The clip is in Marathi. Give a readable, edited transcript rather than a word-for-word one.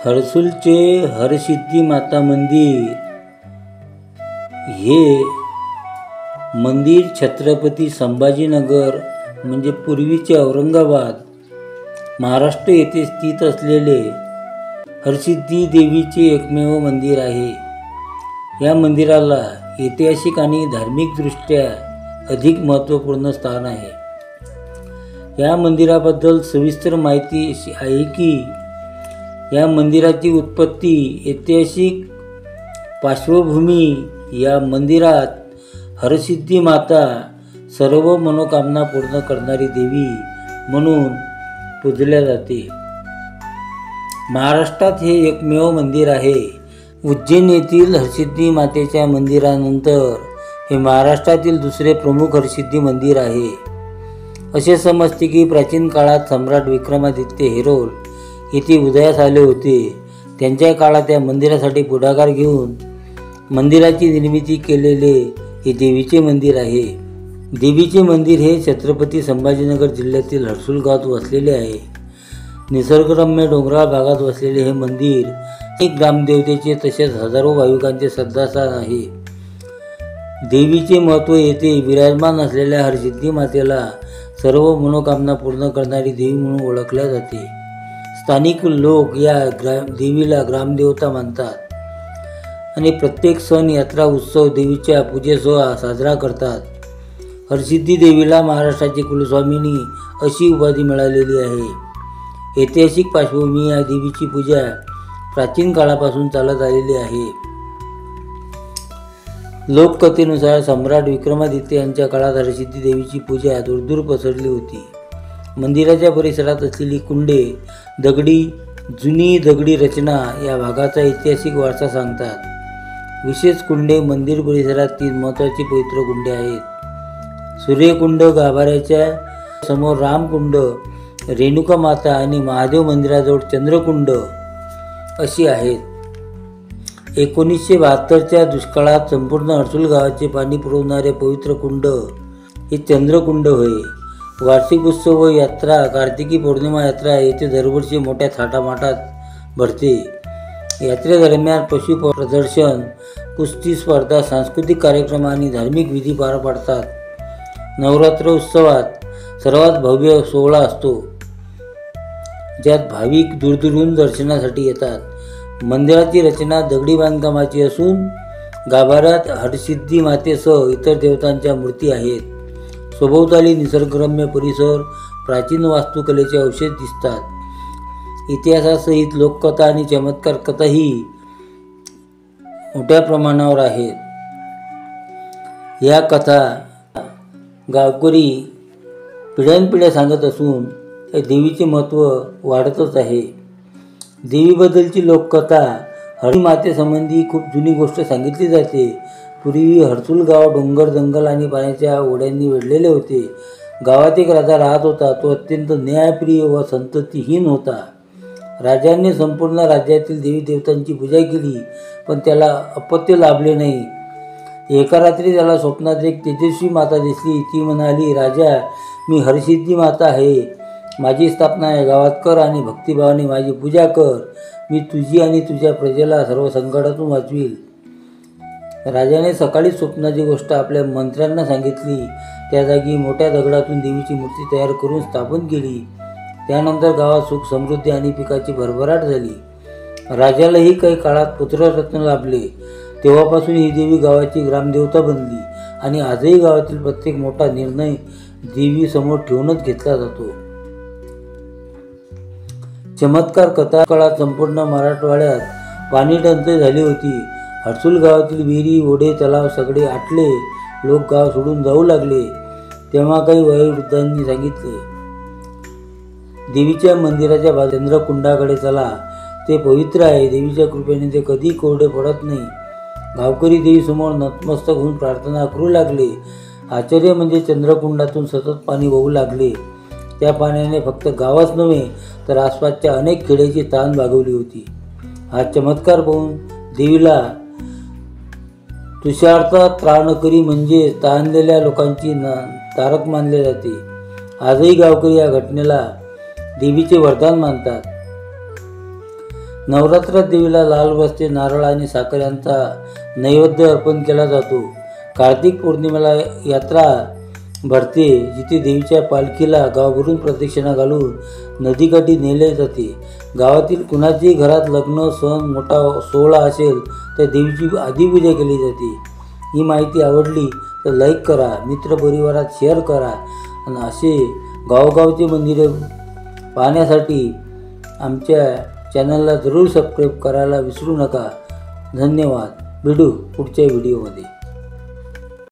हर्सुलचे हरसिद्धी माता मंदिर हे मंदिर छत्रपती संभाजीनगर म्हणजे पूर्वीचे औरंगाबाद महाराष्ट्र येथे स्थित असलेले हरसिद्धी देवीचे एकमेव मंदिर आहे। या मंदिराला ऐतिहासिक आणि धार्मिकदृष्ट्या अधिक महत्त्वपूर्ण स्थान आहे। या मंदिराबद्दल सविस्तर माहिती अशी आहे की या मंदिराची उत्पत्ती, ऐतिहासिक पार्श्वभूमी, या मंदिरात हरसिद्धी माता सर्व मनोकामना पूर्ण करणारी देवी म्हणून पूजल्या जाते। महाराष्ट्रात हे एकमेव मंदिर आहे। उज्जैन येथील हरसिद्धी मातेच्या मंदिरानंतर हे महाराष्ट्रातील दुसरे प्रमुख हरसिद्धी मंदिर आहे। असे समजते की प्राचीन काळात सम्राट विक्रमादित्य हेरोल येथे उदयास आले होते। त्यांच्या काळात या मंदिरासाठी पुढाकार घेऊन मंदिराची निर्मिती केलेले हे देवीचे मंदिर आहे। देवीचे मंदिर हे छत्रपती संभाजीनगर जिल्ह्यातील हर्सुल गावात वसलेले आहे। निसर्गरम्य डोंगराळ भागात वसलेले हे मंदिर एक ग्रामदेवतेचे तसेच हजारो भाविकांचे श्रद्धास्थान आहे। देवीचे महत्त्व येथे विराजमान असलेल्या हरसिद्धी मातेला सर्व मनोकामना पूर्ण करणारी देवी म्हणून ओळखल्या जाते। स्थानिक लोक या देवीला ग्रामदेवता मानतात आणि प्रत्येक सण, यात्रा, उत्सव देवीच्या पूजेसह साजरा करतात। हरसिद्धी देवीला महाराष्ट्राची कुलस्वामिनी अशी उपाधी मिळालेली आहे। ऐतिहासिक पार्श्वभूमी, या देवीची पूजा प्राचीन काळापासून चालत आलेली आहे। लोककथेनुसार सम्राट विक्रमादित्य यांच्या काळात हरसिद्धी देवीची पूजा दूरदूर पसरली होती। मंदिराच्या परिसरात असलेली कुंडे, जुनी दगडी रचना या भागाचा ऐतिहासिक वारसा सांगतात। विशेष कुंडे, मंदिर परिसरात 3 महत्त्वाची पवित्र कुंडे आहेत। सूर्यकुंड, गाभाऱ्याच्या समोर रामकुंड, रेणुका माता आणि महादेव मंदिराजवळ चंद्रकुंड अशी आहेत। 1972च्या दुष्काळात संपूर्ण हर्सुल गावाचे पाणी पुरवणारे पवित्र कुंड हे चंद्रकुंड होय। वार्षिक उत्सव व यात्रा, कार्तिकी पौर्णिमा यात्रा येथे दरवर्षी मोठ्या थाटामाटात भरते। यात्रेदरम्यान पशु प्रदर्शन, कुस्ती स्पर्धा, सांस्कृतिक कार्यक्रम आणि धार्मिक विधी पार पडतात। नवरात्र उत्सवात सर्वात भव्य सोहळा असतो, ज्यात भाविक दूरदूरून दर्शनासाठी येतात। मंदिराची रचना दगडी बांधकामाची असून गाभाऱ्यात हरसिद्धी मातेसह इतर देवतांच्या मूर्ती आहेत। सभोवताली निसर्गरम्य परिसर, प्राचीन वास्तुकलेचे अवशेष दिसतात। इतिहासासहित लोककथा आणि चमत्कार कथाही मोठ्या प्रमाणावर आहेत। या कथा गावकरी पिढ्यानपिढ्या सांगत असून या देवीचे महत्त्व वाढतच आहे। देवीबद्दलची लोककथा, हरसिद्धी मातेसंबंधी खूप जुनी गोष्ट सांगितली जाते। पूर्वी हर्सुल गाव डोंगर, जंगल आणि पाण्याच्या ओढ्यांनी वेढलेले होते। गावात एक राजा राहत होता। तो अत्यंत न्यायप्रिय व संततीहीन होता। राजाने संपूर्ण राज्यातील देवी देवतांची पूजा केली, पण त्याला अपत्य लाभले नाही। एका रात्री त्याला स्वप्नात एक तेजस्वी माता दिसली। ती म्हणाली, राजा, मी हरसिद्धी माता आहे। माझी स्थापना या गावात कर आणि भक्तिभावाने माझी पूजा कर। मी तुझी आणि तुझ्या प्रजेला सर्व संकटातून वाचवील। राजाने सकाळी स्वप्नाची गोष्ट आपल्या मंत्र्यांना सांगितली। त्या जागी मोठ्या दगडातून देवीची मूर्ती तयार करून स्थापन केली। त्यानंतर गावात सुख, समृद्धी आणि पिकाची भरभराट झाली। राजालाही काही काळात पुत्ररत्न लाभले। तेव्हापासून ही देवी गावाची ग्रामदेवता बनली आणि आजही गावातील प्रत्येक मोठा निर्णय देवी समोर ठेवूनच घेतला जातो। चमत्कार कथा, काळात संपूर्ण मराठवाड्यात पाणी टंचाई झाली होती। हर्सुल गावातील विहिरी, ओढे, तलाव सगळे आटले। लोक गाव सोडून जाऊ लागले। तेव्हा काही वयोवृद्धांनी सांगितले, देवीच्या मंदिराच्या बाजूला चंद्रकुंडाकडे चला, ते पवित्र आहे। देवीच्या कृपेने ते कधी कोरडे पडत नाही। गावकरी देवीसमोर नतमस्तक होऊन प्रार्थना करू लागले। आश्चर्य म्हणजे चंद्रकुंडातून सतत पाणी वाहू लागले। त्या पाण्याने फक्त गावच नव्हे तर आसपासच्या अनेक खेड्याची तहान भागवली होती। हा चमत्कार पाहून देवीला तुषार्ता त्राणकरी म्हणजे तहानलेल्या लोकांची तारक मानले जाते। आजही गावकरी या घटनेला देवीचे वरदान मानतात। नवरात्रात देवीला लाल वस्त्रे, नारळ आणि साखर यांचा नैवेद्य अर्पण केला जातो. कार्तिक पौर्णिमेला यात्रा भरते, जिथे देवीच्या पालखीला गावभरून प्रदक्षिणा घालून नदीकाठी नेले जाते. गावातील कुणाच्याही घरात लग्न, सण, मोठा सोहळा असेल तर देवीची आदिपूजा केली जाते. ही माहिती आवडली तर लाईक करा, मित्रपरिवारात शेअर करा आणि असे गावगावचे मंदिरे पाहण्यासाठी आमच्या चॅनलला जरूर सबस्क्राईब करायला विसरू नका. धन्यवाद. भेटू पुढच्या व्हिडिओमध्ये.